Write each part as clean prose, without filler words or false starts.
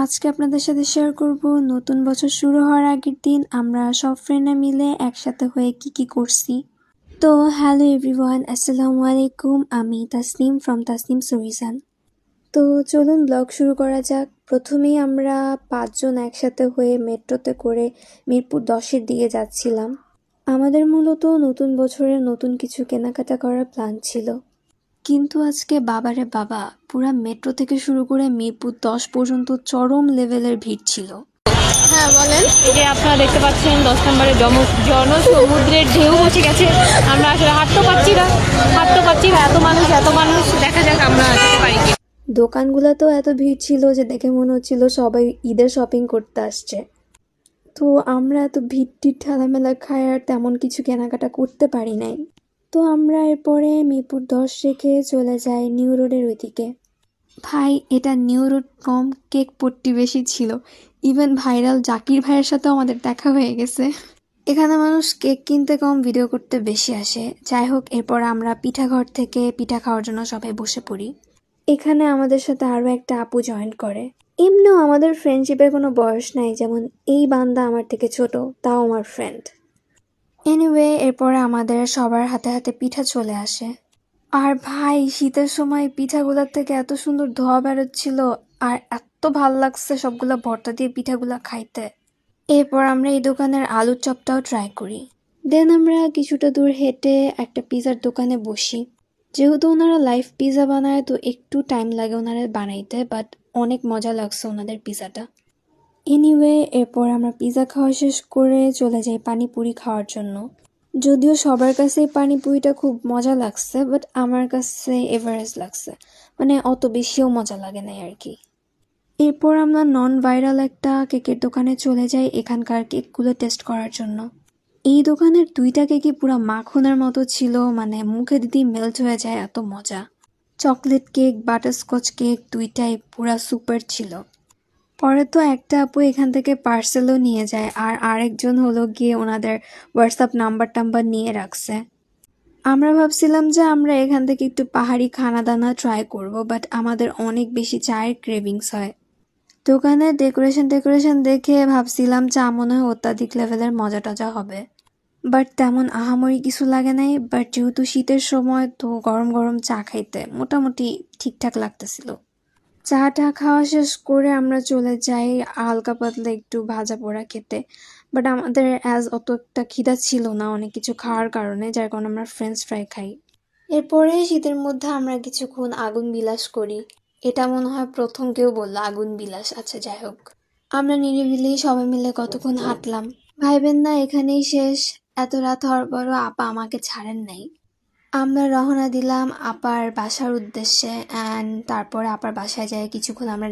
আজকে আপনাদের সাথে শেয়ার করব নতুন বছর শুরু হওয়ার আগের দিন আমরা সব ফ্রেন্ডরা মিলে একসাথে হয়ে কি করছি। তো হ্যালো এভরিওয়ান, আসসালামু আলাইকুম। আমি তাসনিম ফ্রম তাসনিম সুরিজান। তো চলুন ব্লগ শুরু করা যাক। প্রথমেই আমরা 5 জন একসাথে হয়ে মেট্রোতে করে মিরপুর 10-এর দিকে যাচ্ছিলাম। আমাদের মূলত নতুন বছরের নতুন কিছু কেনাকাটা করার প্ল্যান ছিল, কিন্তু আজকে বাবারে বাবা, পুরা মেট্রো থেকে শুরু করে মিরপুর 10 পর্যন্ত চরম লেভেলের ভিড় ছিল। হ্যাঁ বলেন। এই যে আপনারা দেখতে পাচ্ছেন 10 নম্বরে জনসমুদ্রের ঢেউ বসে গেছে। আমরা আসলে হাঁটতে পারছি না, এত মানুষ দেখা যাক আমরা যেতে পারি কি। দোকানগুলোতেও এত ভিড় ছিল যে দেখে মনে হচ্ছিল সবাই ঈদের শপিং করতে আসছে। তো আমরা এত ভিড় ঠেলামেলা খায় আর তেমন কিছু কেনাকাটা করতে পারি নাই। তো আমরা এরপরে মিরপুর 10 রেখে চলে যাই নিউ রোডের ওইদিকে। ভাই, এটা নিউ রোড কম, কেক পট্টি বেশি ছিল। ইভেন ভাইরাল জাকির ভাইয়ের সাথেও আমাদের দেখা হয়ে গেছে। এখানে মানুষ কেক কিনতে কম, ভিডিও করতে বেশি আসে। যাই হোক, এরপর আমরা পিঠাঘর থেকে পিঠা খাওয়ার জন্য সবাই বসে পড়ি। এখানে আমাদের সাথে আরও একটা আপু জয়েন করে। এমনিও আমাদের ফ্রেন্ডশিপের কোনো বয়স নাই, যেমন এই বান্দা আমার থেকে ছোট, তাও আমার ফ্রেন্ড। এনিওয়ে, এরপরে আমাদের সবার হাতে হাতে পিঠা চলে আসে। আর ভাই, শীতের সময় পিঠাগুলোর থেকে এত সুন্দর ধোয়া বেরোচ্ছিল আর এত ভাল লাগছে সবগুলা ভর্তা দিয়ে পিঠাগুলা খাইতে। এরপর আমরা এই দোকানের আলুর চপটাও ট্রাই করি। দেন আমরা কিছুটা দূর হেঁটে একটা পিজার দোকানে বসি। যেহেতু ওনারা লাইভ পিজা বানায়, তো একটু টাইম লাগে ওনারা বানাইতে, বাট অনেক মজা লাগছে ওনাদের পিজাটা। এনিওয়ে, এরপর আমরা পিজা খাওয়া শেষ করে চলে যাই পানিপুরি খাওয়ার জন্য। যদিও সবার কাছে পানিপুরিটা খুব মজা লাগছে, বাট আমার কাছে এভারেজ লাগছে, মানে অত বেশিও মজা লাগে নাই আর কি। এরপর আমরা নন ভাইরাল একটা কেকের দোকানে চলে যাই এখানকার কেকগুলো টেস্ট করার জন্য। এই দোকানের 2টা কেকই পুরো মাখনের মতো ছিল, মানে মুখে দিতেই মেল্ট হয়ে যায়, এত মজা। চকলেট কেক, বাটারস্কচ কেক, 2টাই পুরা সুপার ছিল। পরে তো একটা আপু এখান থেকে পার্সেলও নিয়ে যায়, আর আরেকজন হলো গিয়ে ওনাদের হোয়াটসঅ্যাপ নাম্বার নিয়ে রাখছে। আমরা ভাবছিলাম যে আমরা এখান থেকে একটু পাহাড়ি খানা দানা ট্রাই করব, বাট আমাদের অনেক বেশি চায়ের ক্রেভিংস হয়। দোকানের ডেকোরেশন দেখে ভাবছিলাম চা মনে হয় অত্যাধিক লেভেলের মজা টজা হবে, বাট তেমন আহামরি কিছু লাগে নাই। বাট যেহেতু শীতের সময়, তো গরম গরম চা খাইতে মোটামুটি ঠিকঠাক লাগতেছিল। চাটা খাওয়া শেষ করে আমরা চলে যাই হালকা পাতলা একটু ভাজা পোড়া খেতে, বাট আমাদের অত একটা খিদা ছিল না অনেক কিছু খাওয়ার কারণে, যার কারণে আমরা ফ্রেঞ্চ ফ্রাই খাই। এরপরে শীতের মধ্যে আমরা কিছুক্ষণ আগুন বিলাস করি। এটা মনে হয় প্রথম কেউ বললো আগুন বিলাস। আচ্ছা, যাই হোক, আমরা নিরিবিলি সবাই মিলে কতক্ষণ হাঁটলাম। ভাইবেন না এখানেই শেষ। এত রাত হওয়ার পরও আপা আমাকে ছাড়েন নাই। আমরা রওনা দিলাম আপার বাসার উদ্দেশ্যে, অ্যান্ড তারপরে আপার বাসায় যাই কিছুক্ষণ আমরা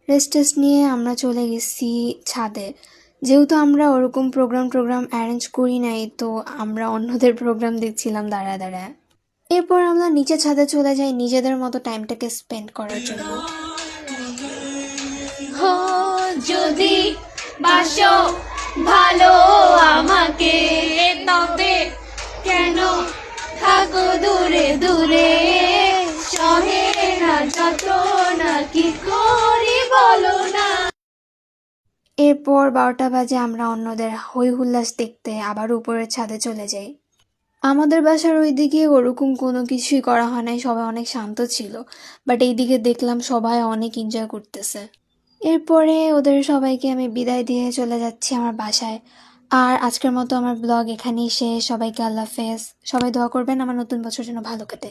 রেস্ট নিয়ে আমরা চলে গেছি ছাদে। যেহেতু আমরা ওরকম প্রোগ্রাম অ্যারেঞ্জ করি নাই, তো আমরা অন্যদের প্রোগ্রাম দেখছিলাম দাঁড়ায়। এরপর আমরা নিচে ছাদে চলে যাই নিজেদের মতো টাইমটাকে স্পেন্ড করার জন্য। যদি বাসো ভালো আমাকে, তবে কেন থাকো দূরে দূরে, সহে না যত না কি করি বলো না। এরপর 12টা বাজে আমরা অন্যদের হই হুল্লাস দেখতে আবার উপরের ছাদে চলে যাই। আমাদের বাসার ওইদিকে ওরকম কোনো কিছুই করা হয় নাই, সবাই অনেক শান্ত ছিল, বাট এইদিকে দেখলাম সবাই অনেক এনজয় করতেছে। এরপরে ওদের সবাইকে আমি বিদায় দিয়ে চলে যাচ্ছি আমার বাসায়। আর আজকের মতো আমার ব্লগ এখানেই শেষ। সবাইকে আল্লাহ হাফেজ। সবাই দোয়া করবেন আমার নতুন বছর যেন ভালো কাটে।